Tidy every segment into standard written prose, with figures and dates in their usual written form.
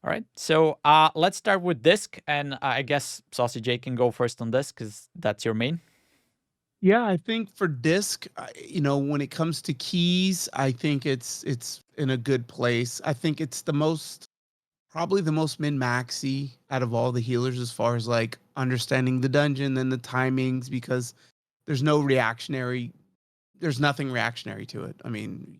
All right. So let's start with disc, and I guess SaucyJay can go first on this because that's your main. Yeah, I think for disc, when it comes to keys, I think it's in a good place. I think it's probably the most min maxy out of all the healers as far as like understanding the dungeon and the timings because there's no reactionary there's nothing reactionary to it. I mean,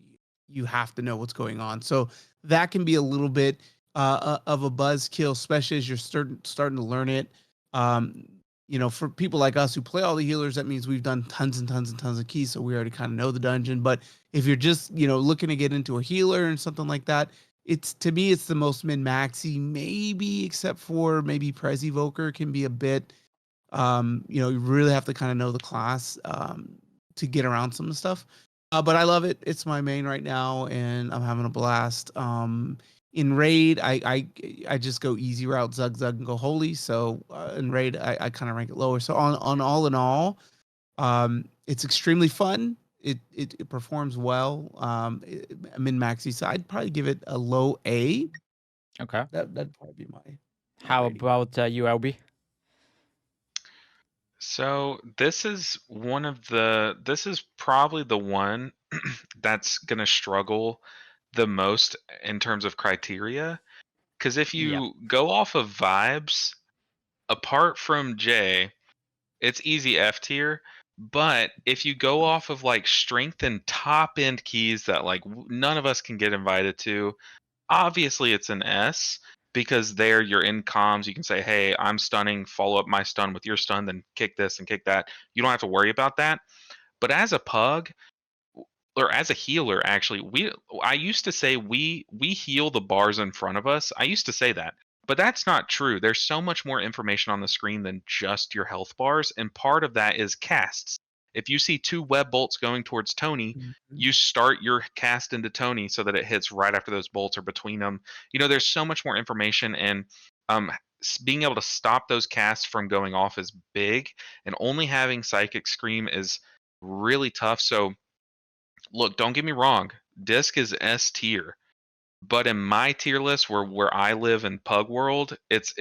you have to know what's going on. So that can be a little bit of a buzz kill, especially as you're starting to learn it. Um, for people like us who play all the healers, that means we've done tons and tons and tons of keys, so we already kind of know the dungeon. But if you're just looking to get into a healer and something like that, it's to me it's the most min maxy, maybe except for maybe Prez Evoker can be a bit. You really have to kind of know the class to get around some of the stuff. But I love it. It's my main right now, and I'm having a blast. In raid, I just go easy route, Zug Zug, and go holy. So in raid, I kind of rank it lower. So on all in all, it's extremely fun. It performs well. I'm in maxi, so I'd probably give it a low A. Okay. That'd probably be my How rating. about you, LB? So this is probably the one that's gonna struggle the most in terms of criteria. Because if Yeah. you go off of vibes, apart from J, it's easy F tier. But if you go off of like strength and top end keys that like none of us can get invited to, obviously it's an S because there you're in comms. You can say, hey, I'm stunning, follow up my stun with your stun, then kick this and kick that. You don't have to worry about that. But as a pug, or as a healer, actually, I used to say we heal the bars in front of us. I used to say that. But that's not true. There's so much more information on the screen than just your health bars, and part of that is casts. If you see two web bolts going towards Tony, Mhm. you start your cast into Tony so that it hits right after those bolts are between them. There's so much more information, and um, being able to stop those casts from going off is big, and only having Psychic Scream is really tough. So look, don't get me wrong. Disc is S tier, but in my tier list, where I live in Pug World, it's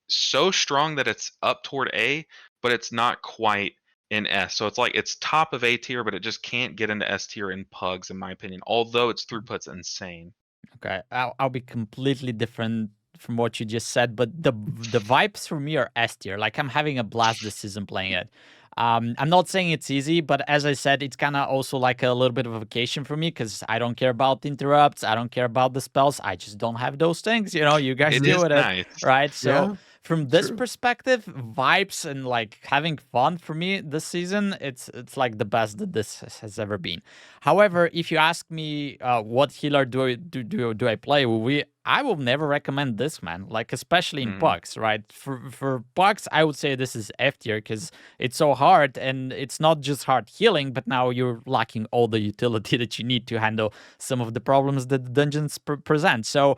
so strong that it's up toward A, but it's not quite in S. So it's like it's top of A tier, but it just can't get into S tier in Pugs, in my opinion. Although its throughput's insane. Okay. I'll be completely different from what you just said, but the vibes for me are S tier. Like I'm having a blast this season playing it. I'm not saying it's easy, but as I said, it's kind of also like a little bit of a vacation for me because I don't care about interrupts. I don't care about the spells. I just don't have those things. You guys It deal is with it, nice. right? So Yeah, from this true. perspective, vibes and like having fun for me this season, it's like the best that this has ever been. However, if you ask me what healer do I play, I will never recommend this, man. Like especially in Hmm. pucks, right? For pucks, I would say this is F tier because it's so hard, and it's not just hard healing, but now you're lacking all the utility that you need to handle some of the problems that the dungeons present. So,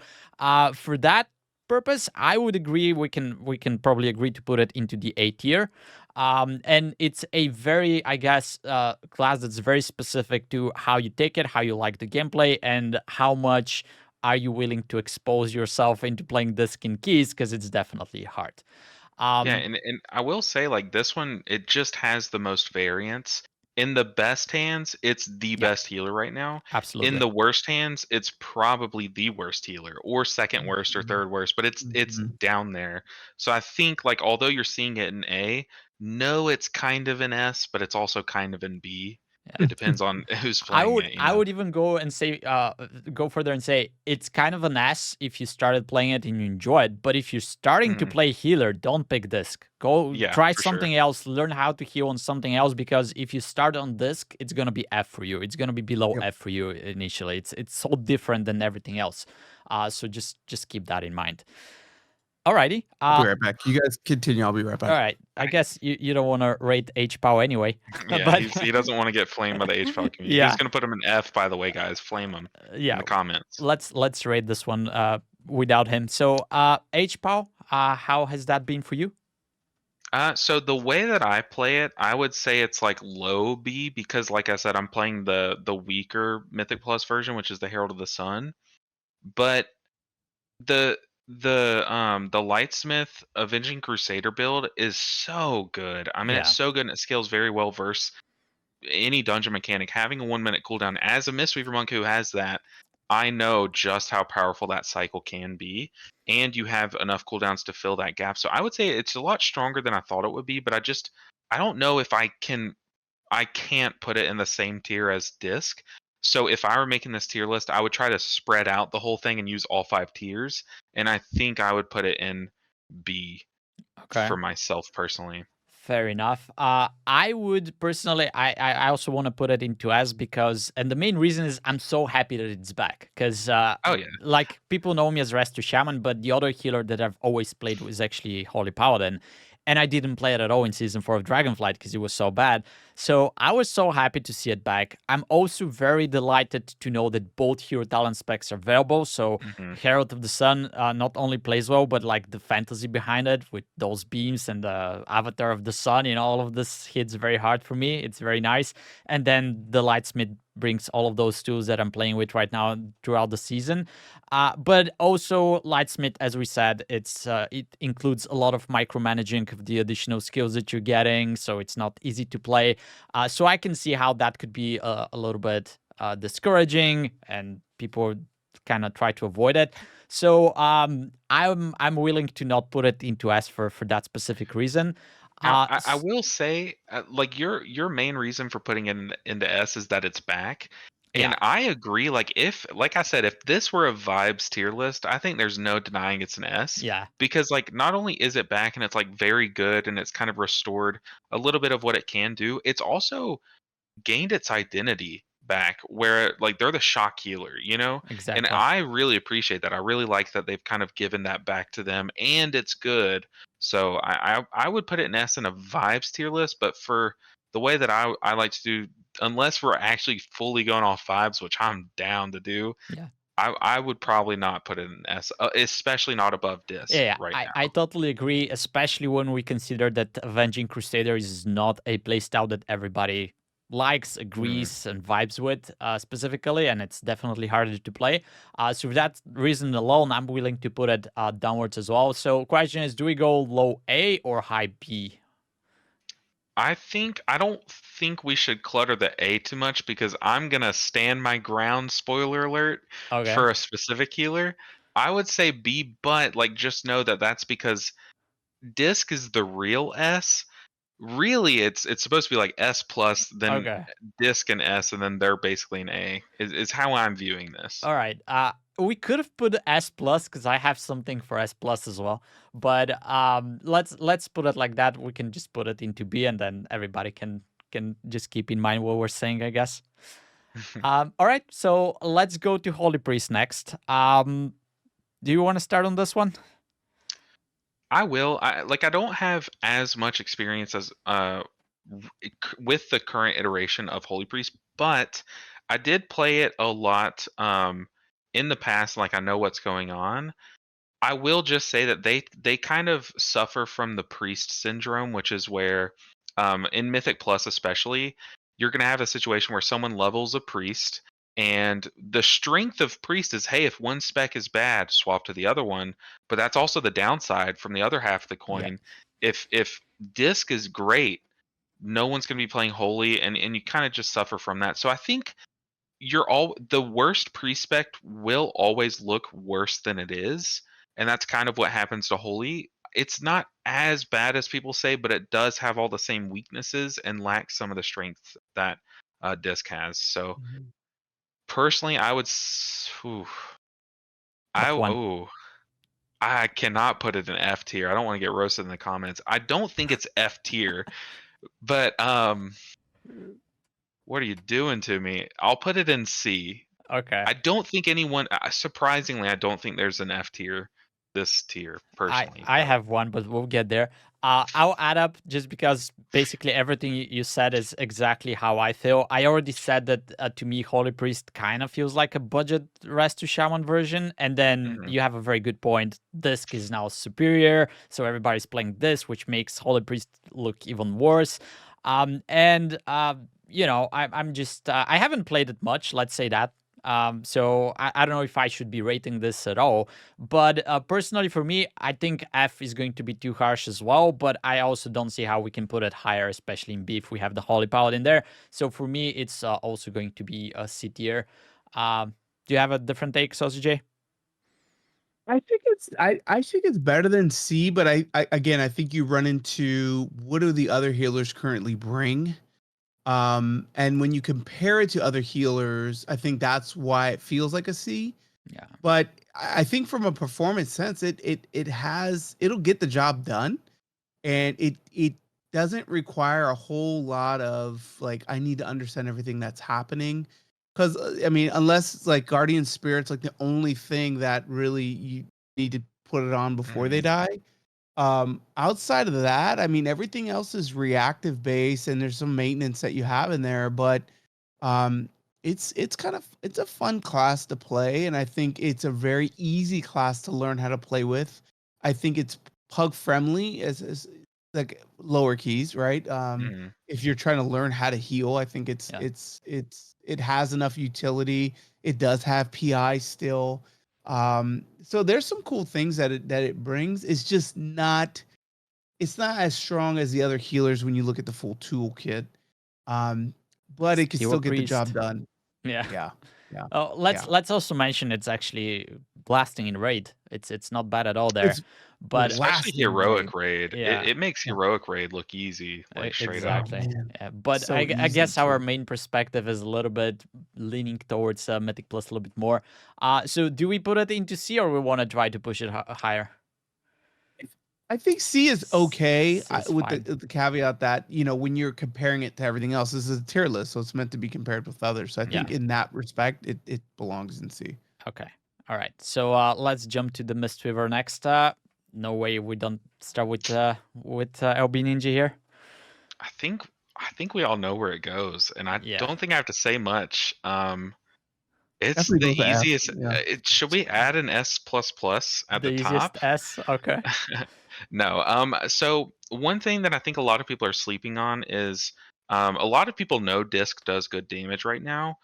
for that purpose, I would agree. We can probably agree to put it into the A tier. And it's a very, I guess, class that's very specific to how you take it, how you like the gameplay, and how much are you willing to expose yourself into playing disc and keys because it's definitely hard. Yeah, Um, and I will say, like, this one, it just has the most variance. In the best hands, it's the yeah, best healer right now. In absolutely. the worst hands, it's probably the worst healer, or second worst, or Mhm. third worst, but it's Mhm. down there. So I think, like, although you're seeing it in A, no, it's kind of in S, but it's also kind of in B. It depends on who's I playing would it, you I know? would even go and say go further and say it's kind of an S if you started playing it and you enjoy it. But if you're starting to Mhm. play healer, don't pick disc. Go Yeah, try for sure. something else, learn how to heal on something else because if you start on disc, it's gonna be F for you. It's gonna be below Yep. F for you initially. It's so different than everything else. So just keep that in mind. Alrighty. I'll be right back. You guys continue. I'll be right All back. right. I guess you don't want to rate H Pow anyway, Yeah, but he doesn't want to get flamed by the HPAL community. He's yeah, gonna put him in F, by the way, guys. Flame him in yeah. the comments. Let's rate this one without him. So HPOW, how has that been for you? So the way that I play it, I would say it's like low B because, like I said, I'm playing the weaker Mythic Plus version, which is the Herald of the Sun. But the The Lightsmith Avenging Crusader build is so good. I mean, it's Yeah. so good and it scales very well versus any dungeon mechanic. Having a 1 minute cooldown as a Mistweaver monk who has that, I know just how powerful that cycle can be, and you have enough cooldowns to fill that gap. So I would say it's a lot stronger than I thought it would be, but I don't know if I can't put it in the same tier as Disc. So if I were making this tier list, I would try to spread out the whole thing and use all 5 tiers, and I think I would put it in B Okay. for myself personally. Fair enough. I would personally, I also want to put it into S because, and the main reason is I'm so happy that it's back. Because, Oh yeah. like, people know me as Rescue Shaman, but the other healer that I've always played was actually Holy Paladin. And I didn't play it at all in Season 4 of Dragonflight because it was so bad. So I was so happy to see it back. I'm also very delighted to know that both hero talent specs are available. So hmm Herald of the Sun not only plays well, but like the fantasy behind it with those beams and the Avatar of the Sun, all of this hits very hard for me. It's very nice. And then the Lightsmith brings all of those tools that I'm playing with right now throughout the season. But also Lightsmith, as we said, it includes a lot of micromanaging of the additional skills that you're getting, so it's not easy to play. So I can see how that could be a little bit discouraging, and people kind of try to avoid it. So I'm willing to not put it into S for that specific reason. Now, Uh, I s- will say, like your main reason for putting it into S is that it's back, yeah, and I agree. Like like I said, if this were a vibes tier list, I think there's no denying it's an S yeah, because like not only is it back and it's like very good and it's kind of restored a little bit of what it can do, it's also gained its identity back where like they're the shock healer. And exactly. I really appreciate that. I really like that they've kind of given that back to them, and it's good. So I would put it in S in a vibes tier list, but for the way that I like to do, unless we're actually fully going off vibes, which I'm down to do, Yeah. I would probably not put it in S, especially not above Yeah, Disc yeah, right I totally agree, especially when we consider that Avenging Crusader is not a playstyle that everybody likes, now. agrees, and vibes with specifically, and it's definitely harder to play. So for that reason alone, I'm willing to put it downwards as well. So question is, do we go low A or high B? I don't think we should clutter the A too much because I'm gonna stand my ground, spoiler alert, Okay. for a specific healer. I would say B, but like just know that that's because Disc is the real S. Really, it's supposed to be like S plus, then Okay. Disc and S, and then they're basically an A. Is how I'm viewing this. All right. We could have put S plus because I have something for S plus as well. But let's put it like that. We can just put it into B, and then everybody can just keep in mind what we're saying, I guess. All right. So let's go to Holy Priest next. Do you want to start on this one? I will. I don't have as much experience as with the current iteration of Holy Priest, but I did play it a lot in the past. Like I know what's going on. I will just say that they kind of suffer from the priest syndrome, which is where in Mythic Plus especially, you're going to have a situation where someone levels a priest, and the strength of priest is, hey, if one spec is bad, swap to the other one. But that's also the downside from the other half of the Yeah. coin. If disc is great, no one's going to be playing holy, and you kind of just suffer from that. So I think the worst pre-spec will always look worse than it is, and that's kind of what happens to holy. It's not as bad as people say, but it does have all the same weaknesses and lacks some of the strength that disc has. So Mhm. personally, Which one? I cannot put it in F tier. I don't want to get roasted in the comments. I don't think it's F tier, but what are you doing to me? I'll put it in C. Okay. I don't think anyone, surprisingly, I don't think there's an F tier, this tier, I personally, I though. have one, but we'll get there. I'll add up just because basically everything you said is exactly how I feel. I already said that to me, Holy Priest kind of feels like a budget Rest to Shaman version, and then hmm you have a very good point. Disc is now superior, so everybody's playing this, which makes Holy Priest look even worse. And I'm just I haven't played it much. Let's say that. So I don't know if I should be rating this at all. But personally, for me, I think F is going to be too harsh as well. But I also don't see how we can put it higher, especially in B if we have the Holy Paladin there. So for me, it's also going to be a C tier. Do you have a different take, SaucyJay? I think it's better than C, but I again I think you run into what do the other healers currently bring. And when you compare it to other healers, I think that's why it feels like a C. Yeah. But I think from a performance sense, it'll get the job done, and it doesn't require a whole lot of like I need to understand everything that's happening. Because I mean, unless like Guardian Spirit's like the only thing that really you need to put it on before they Mhm. die. Outside of that, I mean, everything else is reactive based, and there's some maintenance that you have in there, but um, it's a fun class to play, and I think it's a very easy class to learn how to play with. I think it's pug friendly as like lower keys, right? Mhm. If you're trying to learn how to heal, I think Yeah. it has enough utility. It does have PI still. So there's some cool things that it brings. It's not as strong as the other healers when you look at the full toolkit. Um, but it can Kill a still get the job priest. done. Yeah. Yeah. Yeah. Oh, Yeah. let's also mention it's actually blasting in raid. It's not bad at all there. It's But Especially blasting raid. heroic raid. It, yeah, it makes Yeah. heroic raid look easy, like straight Oh up. exactly. man. Yeah, but So I easy guess our too. main perspective is a little bit leaning towards Mythic Plus a little bit more. So do we put it into C or we want to try to push it higher? I think C is okay C is with fine. the caveat that, when you're comparing it to everything else, this is a tier list, so it's meant to be compared with others. So I Yeah. think in that respect, it belongs in C. Okay. All right. So let's jump to the Mistweaver next. No way we don't start with LB Ninja here. I think I think we all know where it goes, and I Yeah. don't think I have to say much. It's Definitely the goes to F. easiest. Yeah. Should we add an S plus plus at The the easiest top? S. Okay. No. So one thing that I think a lot of people are sleeping on is a lot of people know Disc does good damage right now,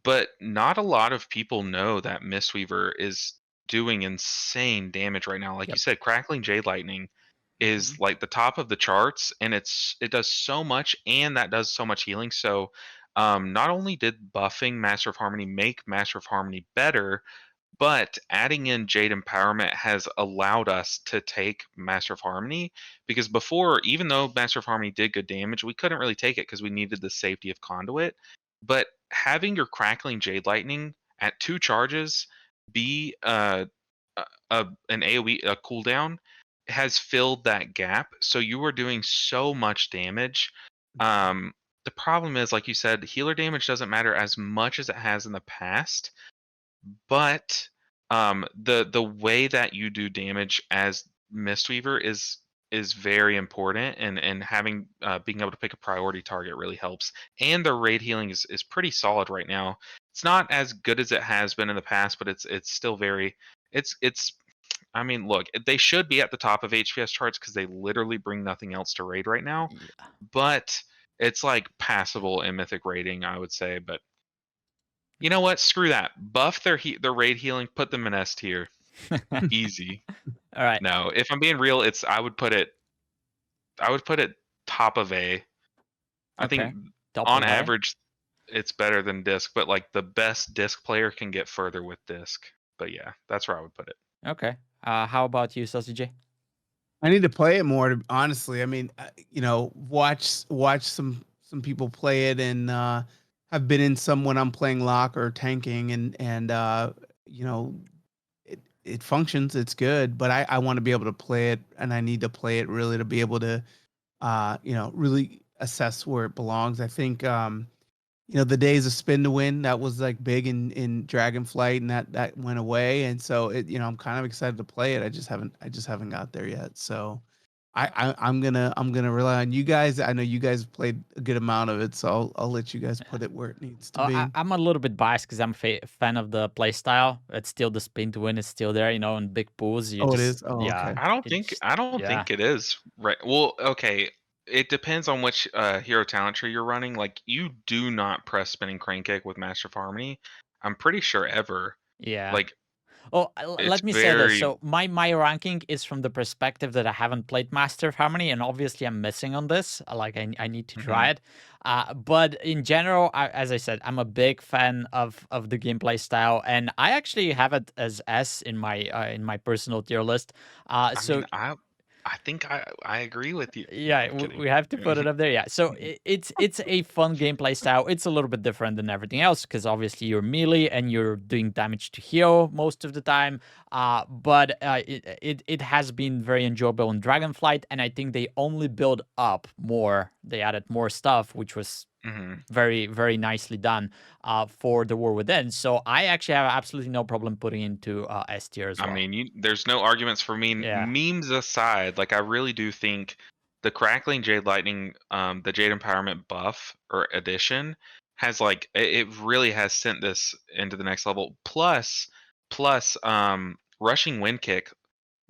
but not a lot of people know that Mistweaver is doing insane damage right now. Like you Yep. said, Crackling Jade Lightning is Mhm. like the top of the charts, and it does so much, and that does so much healing. So not only did buffing Master of Harmony make Master of Harmony better, but adding in Jade Empowerment has allowed us to take Master of Harmony, because before, even though Master of Harmony did good damage, we couldn't really take it because we needed the safety of Conduit. But having your Crackling Jade Lightning at 2 charges be an AoE a cooldown has filled that gap. So you were doing so much damage. Um, the problem is, like you said, healer damage doesn't matter as much as it has in the past, but the way that you do damage as Mistweaver is very important, and having being able to pick a priority target really helps. And the raid healing is pretty solid right now. It's not as good as it has been in the past, but it's still very it's I mean, look, they should be at the top of HPS charts because they literally bring nothing else to raid right now. Yeah. But it's like passable in mythic raiding, I would say. But you know what? Screw that. Buff their raid healing. Put them in S tier. Easy. All right. No, if I'm being real, it's I would put it top of A. I think Okay. Top on of A. average it's better than disc, but like the best disc player can get further with disc. But yeah, that's where I would put it. Okay. How about you, SaucyJay? I need to play it more. Honestly, I mean, watch some people play it, and have been in some when I'm playing lock or tanking, and you know, it functions. It's good, but I want to be able to play it, and I need to play it really to be able to really assess where it belongs. I think the days of spin to win that was like big in Dragonflight, and that went away, and so I'm kind of excited to play it. I just haven't got there yet. So I'm gonna rely on you guys. I know you guys have played a good amount of it, so I'll let you guys put it where it needs to be. I'm a little bit biased because I'm a fan of the play style. It's still the spin to win is still there, in big pools. You Oh, it just, is. Oh, yeah, okay. it's, I don't yeah, think it is right. Well, okay. It depends on which hero talent tree you're running. Like you do not press spinning crane kick with Master of Harmony. I'm pretty sure ever. Yeah. Like Oh, it's let me say this. very. So my ranking is from the perspective that I haven't played Master of Harmony, and obviously I'm missing on this. Like I need to try Mhm. it. But in general, as I said, I'm a big fan of the gameplay style, and I actually have it as S in my personal tier list. I So mean, I think I agree with you. yeah, I'm kidding. we have to put it up there. Yeah, so it's a fun gameplay style. It's a little bit different than everything else because obviously you're melee and you're doing damage to heal most of the time. But it has been very enjoyable in Dragonflight, and I think they only build up more. They added more stuff, which was Mhm. very very nicely done for the War Within. So I actually have absolutely no problem putting into S tier as I well. mean, there's no arguments for me. Yeah, Memes aside, like I really do think the Crackling Jade Lightning, the Jade Empowerment buff or addition has like it really has sent this into the next level. Plus, Rushing Wind Kick.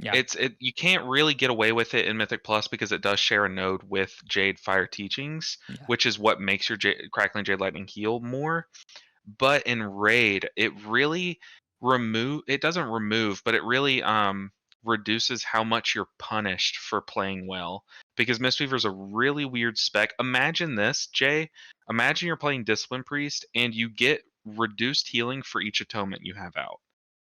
yeah, It you can't really get away with it in Mythic Plus because it does share a node with Jade Fire Teachings, yeah. which is what makes your Crackling Jade Lightning heal more. But in raid, it really it doesn't remove, but it really reduces how much you're punished for playing well. Because Mistweaver's a really weird spec. Imagine this, Jay. Imagine you're playing Discipline Priest and you get reduced healing for each atonement you have out.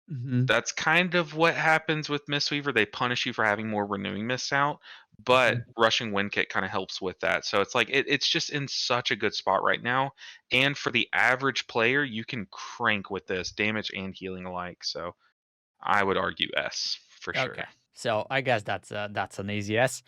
Hmm. That's kind of what happens with Mistweaver. They punish you for having more renewing mists out, but Rushing Wind Kick kind of helps with that. So it's like it's just in such a good spot right now. And for the average player, you can crank with this damage and healing alike. So I would argue S for Okay, sure. so I guess that's an easy yes.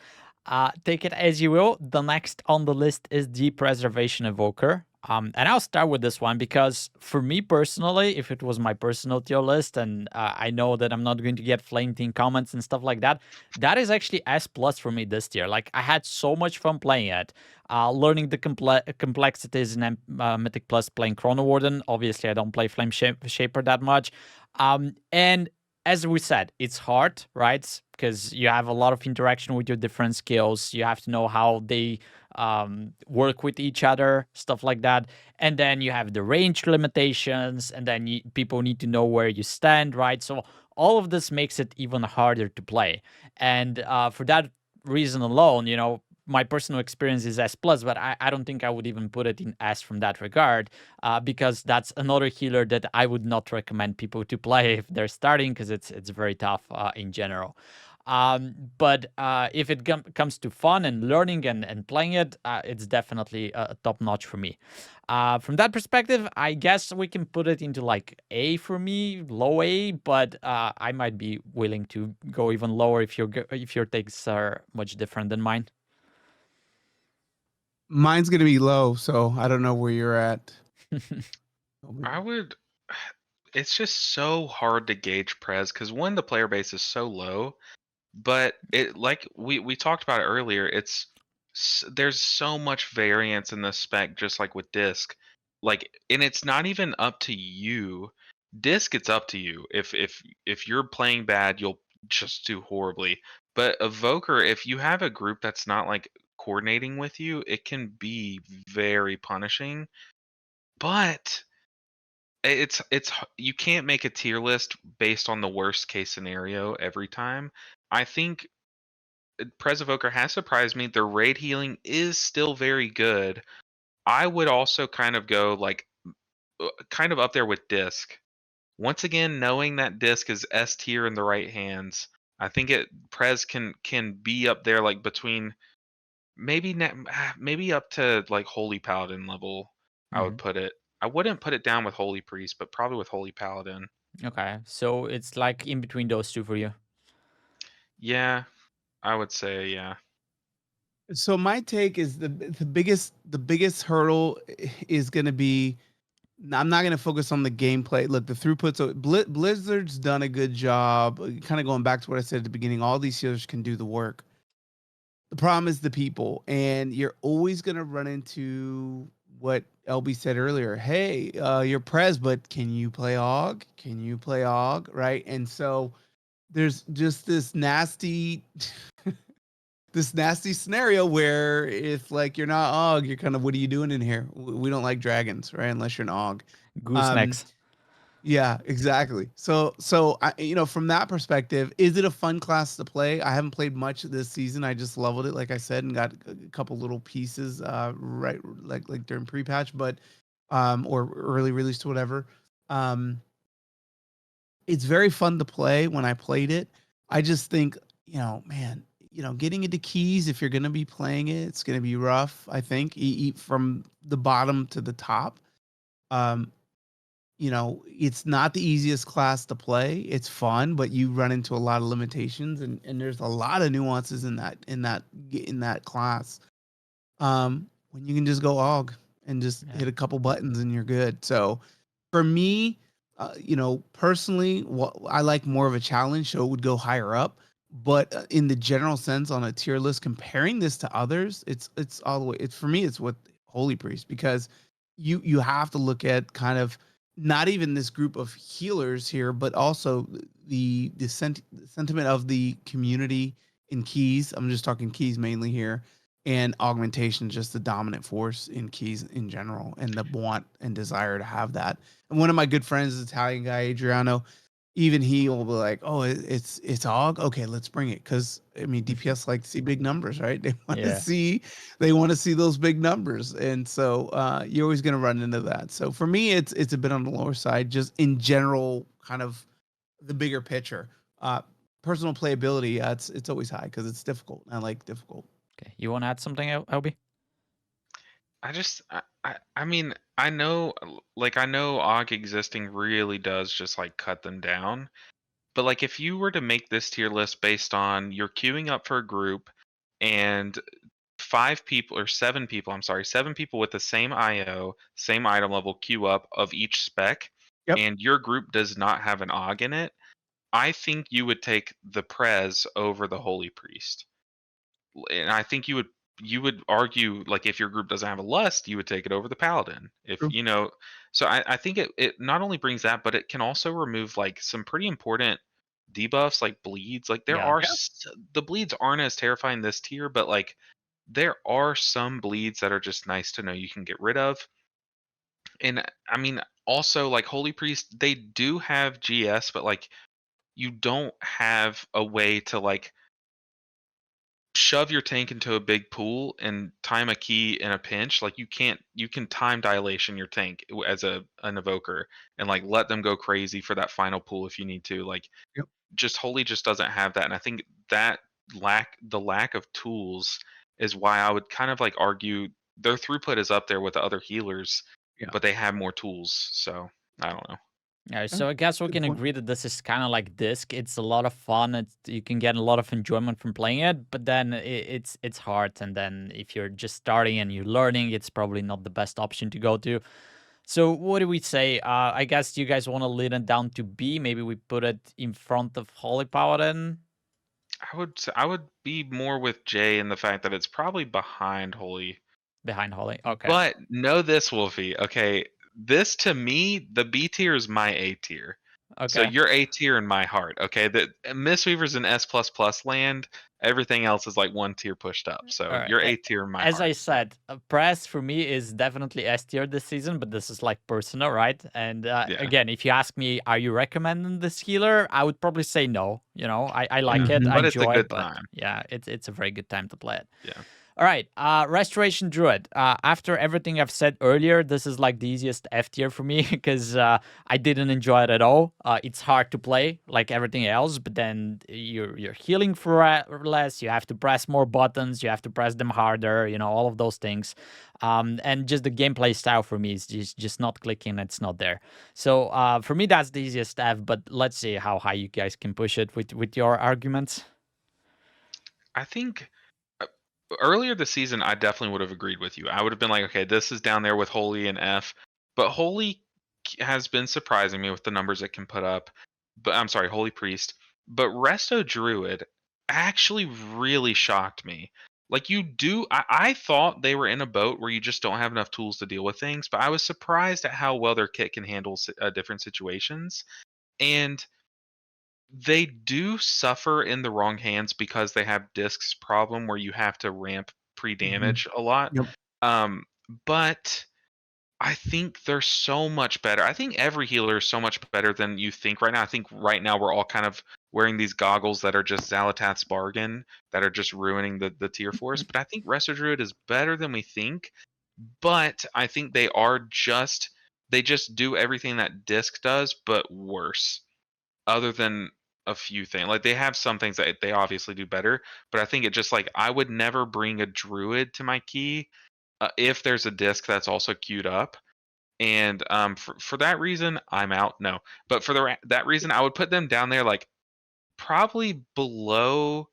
Take it as you will. The next on the list is the Preservation Evoker. And I'll start with this one because for me personally, if it was my personal tier list, and I know that I'm not going to get flaming comments and stuff like that, that is actually S plus for me this tier. Like I had so much fun playing it, learning the complexities in Mythic Plus, playing Chrono Warden. Obviously, I don't play Flame Shaper that much, and as we said, it's hard, right? Because you have a lot of interaction with your different skills. You have to know how they work with each other, stuff like that. And then you have the range limitations, and then people need to know where you stand, right? So all of this makes it even harder to play. And for that reason alone, my personal experience is S plus, but I don't think I would even put it in S from that regard, because that's another healer that I would not recommend people to play if they're starting because it's very tough in general. But if it comes to fun and learning and playing it, it's definitely top notch for me. From that perspective, I guess we can put it into like A for me, low A, but I might be willing to go even lower if your takes are much different than mine. Mine's gonna be low, so I don't know where you're at. I would. It's just so hard to gauge Prez because one, the player base is so low, but it like we talked about it earlier. There's so much variance in the spec, just like with Disc. Like, and it's not even up to you. Disc, it's up to you. If you're playing bad, you'll just do horribly. But Evoker, if you have a group that's not like coordinating with you, it can be very punishing. But you can't make a tier list based on the worst case scenario every time. I think Prez Evoker has surprised me. Their raid healing is still very good. I would also kind of go like kind of up there with Disc. Once again, knowing that Disc is S tier in the right hands, I think Prez can be up there like between maybe up to like Holy Paladin level. I would Mhm. put it. I wouldn't put it down with Holy Priest, but probably with Holy Paladin. Okay, so it's like in between those two for you. Yeah, I would say yeah. So my take is the biggest hurdle is gonna be. I'm not gonna focus on the gameplay. Look, the throughput. So Blizzard's done a good job. Kind of going back to what I said at the beginning. All these healers can do the work. The problem is the people, and you're always gonna run into what LB said earlier. Hey, you're Prez, but can you play Og? Can you play Og? Right? And so there's just this nasty scenario where if like you're not Og, you're kind of what are you doing in here? We don't like dragons, right? Unless you're an Og. Um, Goosenecks. Yeah, exactly. So from that perspective, is it a fun class to play? I haven't played much this season. I just leveled it, like I said, and got a couple little pieces, right, like during pre-patch, but or early release to whatever. Um, it's very fun to play when I played it. I just think, man, getting into keys, if you're gonna be playing it, it's gonna be rough. I think from the bottom to the top. Um, it's not the easiest class to play. It's fun, but you run into a lot of limitations, and there's a lot of nuances in that class. When you can just go AUG and just Yeah. hit a couple buttons and you're good. So for me, personally, what I like more of a challenge, so it would go higher up. But in the general sense, on a tier list, comparing this to others, it's all the way. It's for me, it's with Holy Priest, because you have to look at kind of not even this group of healers here, but also the sentiment of the community in keys. I'm just talking keys mainly here, and augmentation, just the dominant force in keys in general, and the want and desire to have that. And one of my good friends, Italian guy Adriano, even he will be like, "Oh, it's AUG. Okay, let's bring it." Because I mean, DPS like to see big numbers, right? Yeah. They want to see those big numbers, and so you're always going to run into that. So for me, it's a bit on the lower side, just in general, kind of the bigger picture. Uh, Personal playability, it's always high because it's difficult. I like difficult. Okay. You want to add something, Albie? I mean, I know, like, I know AUG existing really does just like cut them down. But like, if you were to make this tier list based on you're queuing up for a group and 5 people or 7 people, I'm sorry, 7 people with the same IO, same item level queue up of each spec, Yep. and your group does not have an AUG in it, I think you would take the Prez over the Holy Priest. And I think you would argue, like, if your group doesn't have a lust, you would take it over the paladin. If True. you know, so I think it not only brings that, but it can also remove like some pretty important debuffs like bleeds. Like Yeah. the bleeds aren't as terrifying this tier, but like there are some bleeds that are just nice to know you can get rid of. And I mean, also like Holy Priest, they do have GS, but like you don't have a way to like shove your tank into a big pool and time a key in a pinch. Like you can time dilation your tank as an evoker and like let them go crazy for that final pool if you need to. Like Yep. just Holy just doesn't have that. And I think that the lack of tools is why I would kind of like argue their throughput is up there with the other healers, Yeah. but they have more tools. So I don't know. Yeah, Yeah. so I guess we Good can point. agree that this is kind of like Disc. It's a lot of fun. You can get a lot of enjoyment from playing it, but then it's hard. And then if you're just starting and you're learning, it's probably not the best option to go to. So what do we say? I guess you guys want to lead it down to B. Maybe we put it in front of Holy Paladin I would be more with Jay in the fact that it's probably behind Holy. behind Holy. Okay. But know this, Wolfie. Okay, this to me, the B tier is my A tier. So Okay. you're A tier in my heart. Okay, the Mistweaver's in S plus plus land. Everything else is like one tier pushed up. So All right. you're A tier in my As I heart. said, Press for me is definitely S tier this season, but this is like personal, right? And Yeah. again, if you ask me, are you recommending this healer? I would probably say no. I like it, Mhm. I But it's a enjoy it, good but time. yeah, it's a very good time to play it. Yeah. All right, Restoration Druid. After everything I've said earlier, this is like the easiest F tier for me because I didn't enjoy it at all. It's hard to play like everything else, but then you're healing for less. You have to press more buttons. You have to press them harder. All of those things, and just the gameplay style for me is just not clicking. It's not there. So for me, that's the easiest F. But let's see how high you guys can push it with your arguments. I think uh, earlier this season, I definitely would have agreed with you. I would have been like, okay, this is down there with Holy and F. But Holy has been surprising me with the numbers it can put up. But I'm sorry, Holy Priest. But Resto Druid actually really shocked me. Like I thought they were in a boat where you just don't have enough tools to deal with things, but I was surprised at how well their kit can handle different situations. And they do suffer in the wrong hands because they have Disc's problem where you have to ramp Mhm. pre-damage a lot. Yep. Um, but I think they're so much better. I think every healer is so much better than you think right now. I think right now we're all kind of wearing these goggles that are just Xalatath's bargain, that are just ruining the tier force. But I think Resto Druid is better than we think. But I think they just do everything that Disc does, but worse. Other than a few things, like they have some things that they obviously do better. But I think it just like I would never bring a Druid to my key if there's a disc that's also queued up. And for that reason, I'm out. No, but for that reason, I would put them down there, like probably below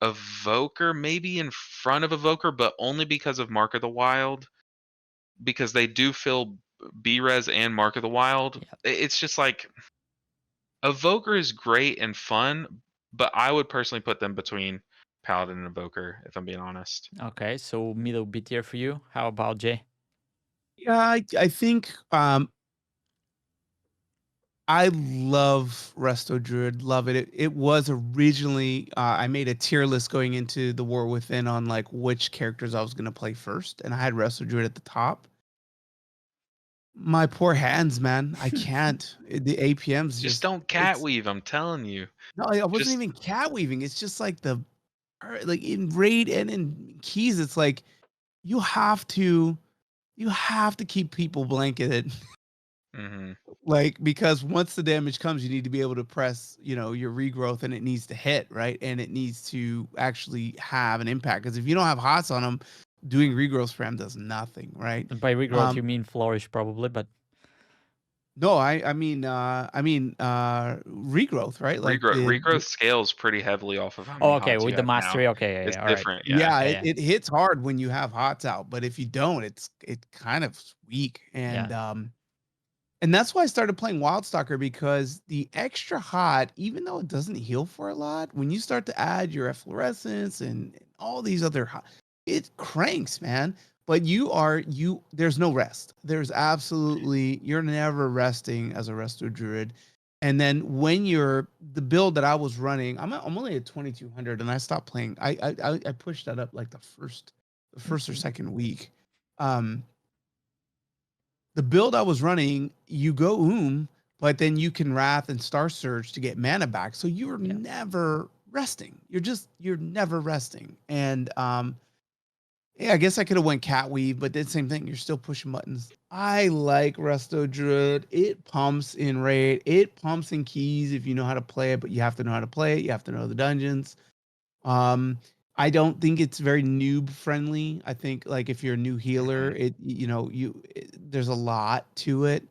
Evoker, maybe in front of Evoker, but only because of Mark of the Wild, because they do fill B-Res and Mark of the Wild. Yeah. It's just like Evoker is great and fun, but I would personally put them between Paladin and Evoker, if I'm being honest. Okay, so middle B tier for you. How about Jay? Yeah, I think I love Resto Druid, love it. It was originally I made a tier list going into the War Within on like which characters I was gonna play first, and I had Resto Druid at the top. My poor hands, man. I can't. The APMs Just just don't cat it's weave, I'm telling you. no, I wasn't Just even cat weaving. It's just like like in raid and in keys, it's like you have to keep people blanketed. mhm. Like, because once the damage comes, you need to be able to press, your regrowth, and it needs to hit, right? And it needs to actually have an impact. Because if you don't have hots on them, doing regrowth spam does nothing, right? And by regrowth, you mean flourish probably, but No, regrowth, right? Like Regrowth scales pretty heavily off of how oh, many okay, hots you with the have now. mastery. Okay, yeah, It's yeah, all right. different, yeah. yeah, Yeah, it, yeah, it hits hard when you have hots out, but if you don't, it kind of weak. yeah. And that's why I started playing Wildstalker, because the extra hot, even though it doesn't heal for a lot, when you start to add your efflorescence and all these other hot, it cranks, man. But there's no rest. There's absolutely, you're never resting as a resto druid. And then when the build that I was running, I'm only at 2200, and I stopped playing. I pushed that up like the first or second week. Um, the build I was running, you go but then you can Wrath and Star Surge to get mana back. So you're Yeah. never resting. You're never resting. And yeah, I guess I could have went Cat Weave, but did same thing. You're still pushing buttons. I like Resto Druid. It pumps in raid. It pumps in keys if you know how to play it, but you have to know how to play it. You have to know the dungeons. Um, I don't think it's very noob friendly. I think like if you're a new healer, there's a lot to it.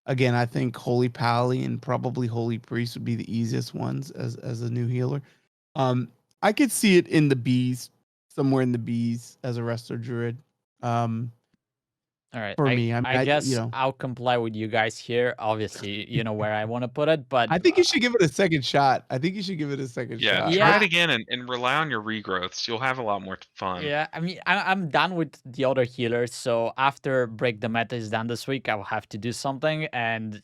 Again, I think Holy Pally and probably Holy Priest would be the easiest ones as a new healer. Um, I could see it in the Bs, somewhere in the Bs as a Resto Druid. Um, All right. for me, I guess I'll comply with you guys here. Obviously, you know where I want to put it, but I think you should give it a second shot. I think you should give it a second Yeah, shot. try it Yeah. again and rely on your regrowths. You'll have a lot more fun. yeah, I mean, I'm done with the other healers. So after Break the Meta is done this week, I will have to do something. And,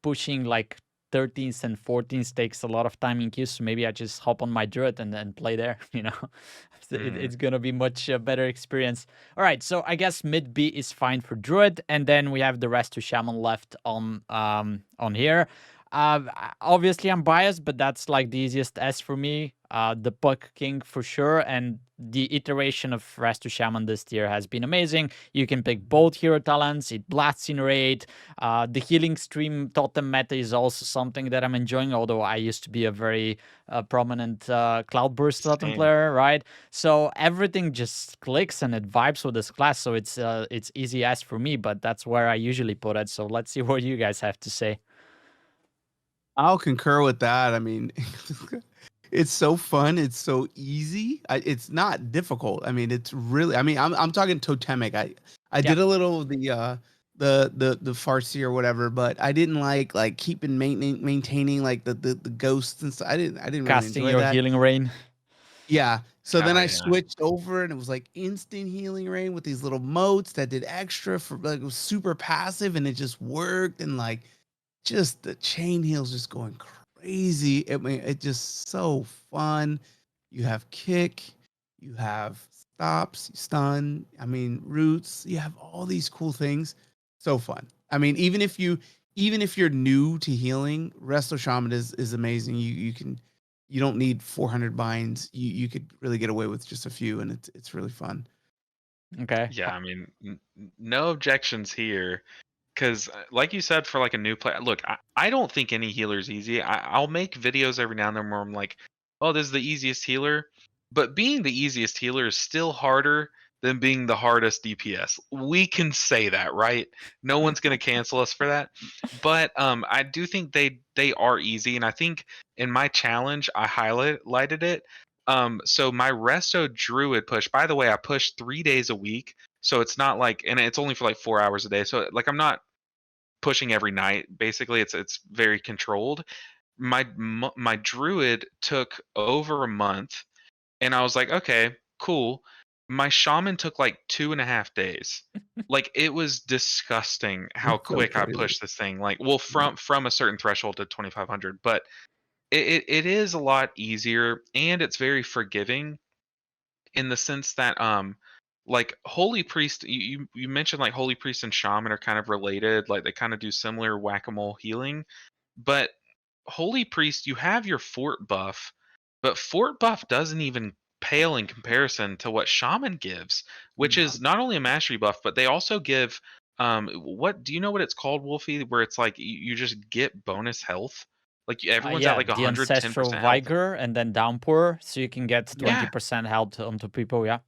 pushing like 13s and 14s takes a lot of time in queues. So maybe I just hop on my Druid and then play there, So it's going to be much better experience. All right, so I guess mid B is fine for Druid. And then we have the rest of Shaman left on here. Obviously, I'm biased, but that's like the easiest S for me. The Puck King for sure, and the iteration of Resto Shaman this tier has been amazing. You can pick both hero talents, it blasts in raid. The healing stream totem meta is also something that I'm enjoying, although I used to be a very prominent Cloudburst totem Same. player, right? So everything just clicks and it vibes with this class, so it's easy as for me, but that's where I usually put it. So let's see what you guys have to say. I'll concur with that. I mean, it's so fun. It's so easy. It's not difficult. I mean, it's really. I mean, I'm talking totemic. I did a little of the Farsi or whatever, but I didn't like keeping maintaining like the ghosts and stuff. I didn't really Casting enjoy your that. healing rain. Yeah. So then Oh, I yeah. switched over, and it was like instant healing rain with these little motes that did extra for like it was super passive, and it just worked, and like just the chain heals just going crazy. I mean, it's just so fun. You have kick, you have stops, stun, I mean, roots, you have all these cool things. So fun. I mean, even if you're new to healing, Resto Shaman is amazing. You don't need 400 binds. You could really get away with just a few, and it's really fun. Okay. Yeah, I mean, no objections here. Because, like you said, for like a new player, look, I don't think any healer is easy. I'll make videos every now and then where I'm like, oh, this is the easiest healer. But being the easiest healer is still harder than being the hardest DPS. We can say that, right? No one's going to cancel us for that. But I do think they are easy. And I think in my challenge, I highlighted it. So my Resto Druid push, by the way, I push 3 days a week. So it's not like, and it's only for like 4 hours a day. So like I'm not pushing every night. Basically, it's very controlled. My druid took over a month, and I was like, okay, cool. My shaman took like 2.5 days. Like it was disgusting how It's so quick I crazy. pushed this thing. Like, well, Yeah. from a certain threshold to 2,500, but it is a lot easier and it's very forgiving in the sense that like holy priest you mentioned like holy priest and shaman are kind of related, like they kind of do similar whack-a-mole healing, but holy priest you have your fort buff, but fort buff doesn't even pale in comparison to what shaman gives, which Yeah. is not only a mastery buff, but they also give what do you know what it's called, Wolfie, where it's like you just get bonus health, like everyone's at Yeah, like the ancestral 110% health. vigor and then downpour, so you can get Yeah. 20% health onto people. Yeah.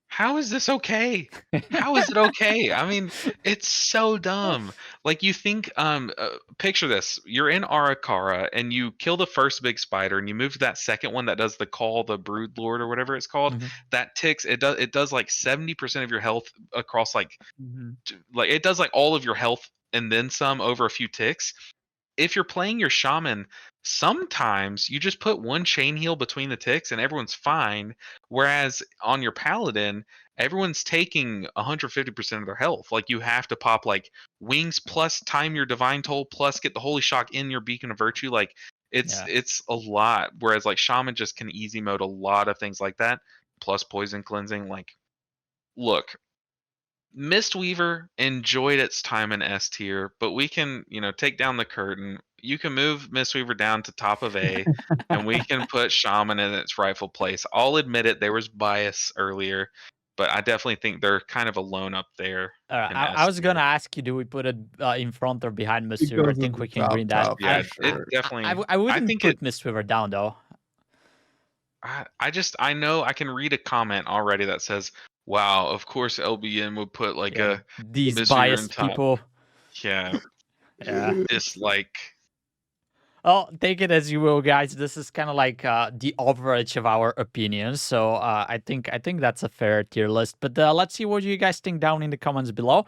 How is this okay? How is it okay? I mean, it's so dumb. Like you think, picture this: you're in Arakara and you kill the first big spider, and you move to that second one that does the call, the Brood Lord or whatever it's called. Mhm. That ticks. It does like 70% of your health across like Mhm. like it does like all of your health and then some over a few ticks. If you're playing your shaman, sometimes you just put one chain heal between the ticks and everyone's fine. Whereas on your paladin, everyone's taking 150% of their health. Like you have to pop like wings plus time your divine toll plus get the holy shock in your beacon of virtue. Like it's Yeah. it's a lot. Whereas like shaman just can easy mode a lot of things like that. Plus poison cleansing. Like look, Mistweaver enjoyed its time in S tier, but we can, take down the curtain. You can move Mistweaver down to top of A, and we can put Shaman in its rightful place. I'll admit it, there was bias earlier, but I definitely think they're kind of alone up there in I S was gonna tier. ask you, do we put it in front or behind It Mistweaver? I goes at think the we can agree on that. top for Yeah, it sure. definitely. I I wouldn't think it. put Mistweaver down though. I know I can read a comment already that says, "Wow, of course LBN would put like Yeah, a these Mistweaver in biased top." people. Yeah, Yeah. dislike. Well, take it as you will, guys. This is kind of like the average of our opinions. So I think that's a fair tier list. But let's see what you guys think down in the comments below.